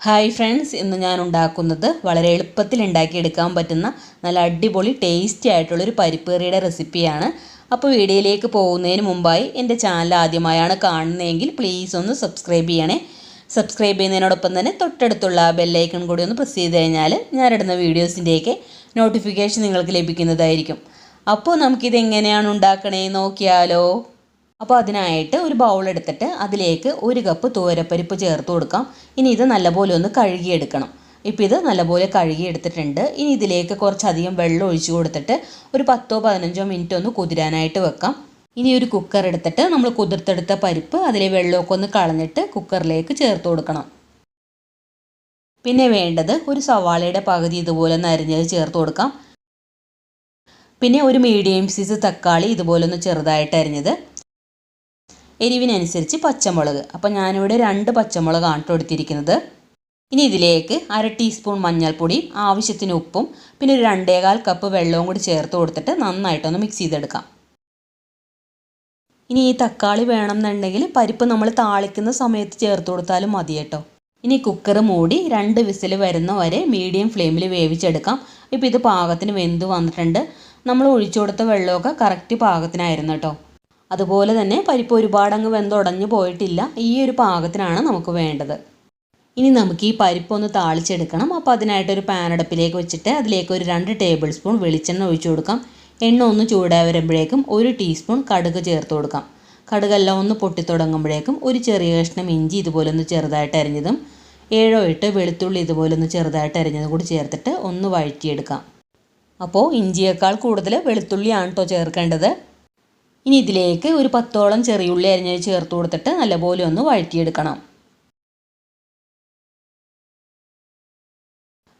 Hi friends, ഇന്ന് ഞാൻ ഉണ്ടാക്കുന്നത് വളരെ എളുപ്പത്തിൽ ഉണ്ടാക്കിയെടുക്കാൻ പറ്റുന്ന നല്ല അടിപൊളി ടേസ്റ്റി ആയിട്ടുള്ളൊരു പരിപ്പ് കറിയുടെ റെസിപ്പിയാണ്. അപ്പോൾ വീഡിയോയിലേക്ക് പോകുന്നതിന് മുമ്പായി എൻ്റെ ചാനൽ ആദ്യമായാണ് കാണുന്നതെങ്കിൽ പ്ലീസ് ഒന്ന് സബ്സ്ക്രൈബ് ചെയ്യണേ. സബ്സ്ക്രൈബ് ചെയ്യുന്നതിനോടൊപ്പം തന്നെ തൊട്ടടുത്തുള്ള ബെല്ലൈക്കൺ കൂടി ഒന്ന് പ്രസ് ചെയ്ത് കഴിഞ്ഞാൽ ഞാനിടുന്ന വീഡിയോസിൻ്റെയൊക്കെ നോട്ടിഫിക്കേഷൻ നിങ്ങൾക്ക് ലഭിക്കുന്നതായിരിക്കും. അപ്പോൾ നമുക്കിത് എങ്ങനെയാണ് ഉണ്ടാക്കണേ നോക്കിയാലോ. അപ്പോൾ അതിനായിട്ട് ഒരു ബൗൾ എടുത്തിട്ട് അതിലേക്ക് 1 കപ്പ് തുവരപ്പരിപ്പ് ചേർത്ത് കൊടുക്കാം. ഇനി ഇത് നല്ലപോലെ ഒന്ന് കഴുകിയെടുക്കണം. ഇപ്പോൾ ഇത് നല്ലപോലെ കഴുകിയെടുത്തിട്ടുണ്ട്. ഇനി ഇതിലേക്ക് കുറച്ചധികം വെള്ളം ഒഴിച്ചു കൊടുത്തിട്ട് ഒരു 10-15 മിനിറ്റ് ഒന്ന് കുതിരാനായിട്ട് വെക്കാം. ഇനി ഒരു കുക്കർ എടുത്തിട്ട് നമ്മൾ കുതിർത്തെടുത്ത പരിപ്പ് അതിലെ വെള്ളമൊക്കെ ഒന്ന് കളഞ്ഞിട്ട് കുക്കറിലേക്ക് ചേർത്ത് കൊടുക്കണം. പിന്നെ വേണ്ടത് ഒരു സവാളയുടെ പകുതി ഇതുപോലെ ഒന്ന് അരിഞ്ഞത് ചേർത്ത് കൊടുക്കാം. പിന്നെ ഒരു മീഡിയം സൈസ് തക്കാളി ഇതുപോലെ ഒന്ന് ചെറുതായിട്ട് അരിഞ്ഞത്, എരിവിനനുസരിച്ച് പച്ചമുളക്. അപ്പോൾ ഞാനിവിടെ 2 പച്ചമുളകാണ് എടുത്തിരിക്കുന്നത്. ഇനി ഇതിലേക്ക് 1/2 ടീസ്പൂൺ മഞ്ഞൾപ്പൊടിയും ആവശ്യത്തിന് ഉപ്പും പിന്നെ ഒരു 2.25 കപ്പ് വെള്ളവും കൂടി ചേർത്ത് കൊടുത്തിട്ട് നന്നായിട്ടൊന്ന് മിക്സ് ചെയ്തെടുക്കാം. ഇനി ഈ തക്കാളി വേണമെന്നുണ്ടെങ്കിൽ പരിപ്പ് നമ്മൾ താളിക്കുന്ന സമയത്ത് ചേർത്ത് കൊടുത്താലും മതി കേട്ടോ. ഇനി കുക്കർ മൂടി 2 വിസിൽ വരുന്ന വരെ മീഡിയം ഫ്ലെയിമിൽ വേവിച്ചെടുക്കാം. ഇപ്പോൾ ഇത് പാകത്തിന് വെന്ത് വന്നിട്ടുണ്ട്. നമ്മൾ ഒഴിച്ചു കൊടുത്ത വെള്ളമൊക്കെ കറക്റ്റ് പാകത്തിനായിരുന്നു കേട്ടോ. അതുപോലെ തന്നെ പരിപ്പ് ഒരുപാടങ്ങ് വെന്തുടഞ്ഞു പോയിട്ടില്ല. ഈ ഒരു പാകത്തിനാണ് നമുക്ക് വേണ്ടത്. ഇനി നമുക്ക് ഈ പരിപ്പൊന്ന് താളിച്ചെടുക്കണം. അപ്പോൾ അതിനായിട്ടൊരു പാൻ അടുപ്പിലേക്ക് വെച്ചിട്ട് അതിലേക്ക് ഒരു 2 ടേബിൾ സ്പൂൺ വെളിച്ചെണ്ണ ഒഴിച്ചു കൊടുക്കാം. എണ്ണ ഒന്ന് ചൂടായി വരുമ്പോഴേക്കും 1 ടീസ്പൂൺ കടുക് ചേർത്ത് കൊടുക്കാം. കടുകെല്ലാം ഒന്ന് പൊട്ടിത്തുടങ്ങുമ്പോഴേക്കും ഒരു ചെറിയ കഷ്ണം ഇഞ്ചി ഇതുപോലെ ഒന്ന് ചെറുതായിട്ട് അരിഞ്ഞതും 7-8 വെളുത്തുള്ളി ഇതുപോലെ ഒന്ന് ചെറുതായിട്ട് അരിഞ്ഞതും കൂടി ചേർത്തിട്ട് ഒന്ന് വഴറ്റിയെടുക്കാം. അപ്പോൾ ഇഞ്ചിയേക്കാൾ കൂടുതൽ വെളുത്തുള്ളിയാണ് കേട്ടോ ചേർക്കേണ്ടത്. ഇനി ഇതിലേക്ക് ഒരു 10ഓളം ചെറിയുള്ളി അരിഞ്ഞത് ചേർത്ത് കൊടുത്തിട്ട് നല്ലപോലെ ഒന്ന് വഴറ്റിയെടുക്കണം.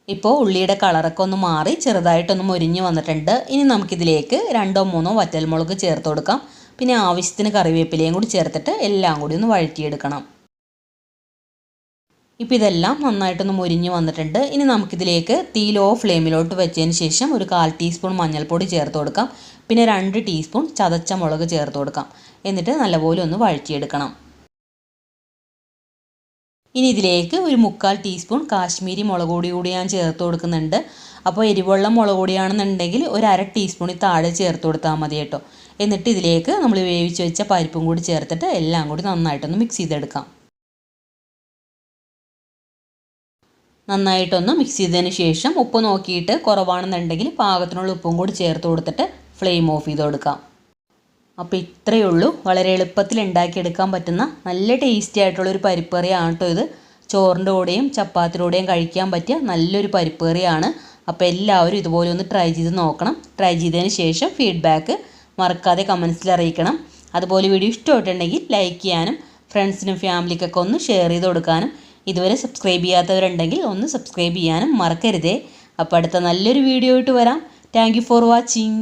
ഇപ്പോൾ ഉള്ളിയുടെ കളറൊക്കെ ഒന്ന് മാറി ചെറുതായിട്ടൊന്ന് മൊരിഞ്ഞ് വന്നിട്ടുണ്ട്. ഇനി നമുക്കിതിലേക്ക് 2-3 വറ്റൽമുളക് ചേർത്ത് കൊടുക്കാം. പിന്നെ ആവശ്യത്തിന് കറിവേപ്പിലയും കൂടി ചേർത്തിട്ട് എല്ലാം കൂടി ഒന്ന് വഴറ്റിയെടുക്കണം. ഇപ്പോൾ ഇതെല്ലാം നന്നായിട്ടൊന്ന് മൊരിഞ്ഞ് വന്നിട്ടുണ്ട്. ഇനി നമുക്കിതിലേക്ക് തീ ലോ ഫ്ലെയിമിലോട്ട് വെച്ചതിന് ശേഷം ഒരു 1/4 ടീസ്പൂൺ മഞ്ഞൾപ്പൊടി ചേർത്ത് കൊടുക്കാം. പിന്നെ 2 ടീസ്പൂൺ ചതച്ച മുളക് ചേർത്ത് കൊടുക്കാം. എന്നിട്ട് നല്ലപോലെ ഒന്ന് വഴറ്റിയെടുക്കണം. ഇനി ഇതിലേക്ക് ഒരു 1/4 ടീസ്പൂൺ കാശ്മീരി മുളക് പൊടി കൂടി ഞാൻ ചേർത്ത് കൊടുക്കുന്നുണ്ട്. അപ്പോൾ എരിവുള്ള മുളക് പൊടിയാണെന്നുണ്ടെങ്കിൽ ഒരു 1/2 ടീസ്പൂണിൽ താഴെ ചേർത്ത് കൊടുത്താൽ മതി കേട്ടോ. എന്നിട്ട് ഇതിലേക്ക് നമ്മൾ വേവിച്ച് വെച്ച പരിപ്പും കൂടി ചേർത്തിട്ട് എല്ലാം കൂടി നന്നായിട്ടൊന്ന് മിക്സ് ചെയ്തെടുക്കാം. നന്നായിട്ടൊന്ന് മിക്സ് ചെയ്തതിന് ശേഷം ഉപ്പ് നോക്കിയിട്ട് കുറവാണെന്നുണ്ടെങ്കിൽ പാകത്തിനുള്ള ഉപ്പും കൂടി ചേർത്ത് കൊടുത്തിട്ട് ഫ്ലെയിം ഓഫ് ചെയ്ത് കൊടുക്കാം. അപ്പോൾ ഇത്രയേ ഉള്ളൂ. വളരെ എളുപ്പത്തിൽ ഉണ്ടാക്കിയെടുക്കാൻ പറ്റുന്ന നല്ല ടേസ്റ്റി ആയിട്ടുള്ളൊരു പരിപ്പ് കറിയാണ് കേട്ടോ ഇത്. ചോറിൻ്റെ കൂടെയും ചപ്പാത്തിയുടെ കൂടെയും കഴിക്കാൻ പറ്റിയ നല്ലൊരു പരിപ്പ് കറിയാണ്. അപ്പോൾ എല്ലാവരും ഇതുപോലെ ഒന്ന് ട്രൈ ചെയ്ത് നോക്കണം. ട്രൈ ചെയ്തതിന് ശേഷം ഫീഡ്ബാക്ക് മറക്കാതെ കമൻസിൽ അറിയിക്കണം. അതുപോലെ വീഡിയോ ഇഷ്ടമായിട്ടുണ്ടെങ്കിൽ ലൈക്ക് ചെയ്യാനും ഫ്രണ്ട്സിനും ഫാമിലിക്കൊക്കെ ഒന്ന് ഷെയർ ചെയ്ത് കൊടുക്കാനും ഇതുവരെ സബ്സ്ക്രൈബ് ചെയ്യാത്തവരുണ്ടെങ്കിൽ ഒന്ന് സബ്സ്ക്രൈബ് ചെയ്യാനും മറക്കരുതേ. അപ്പോൾ അടുത്ത നല്ലൊരു വീഡിയോ ആയിട്ട് വരാം. Thank you for watching.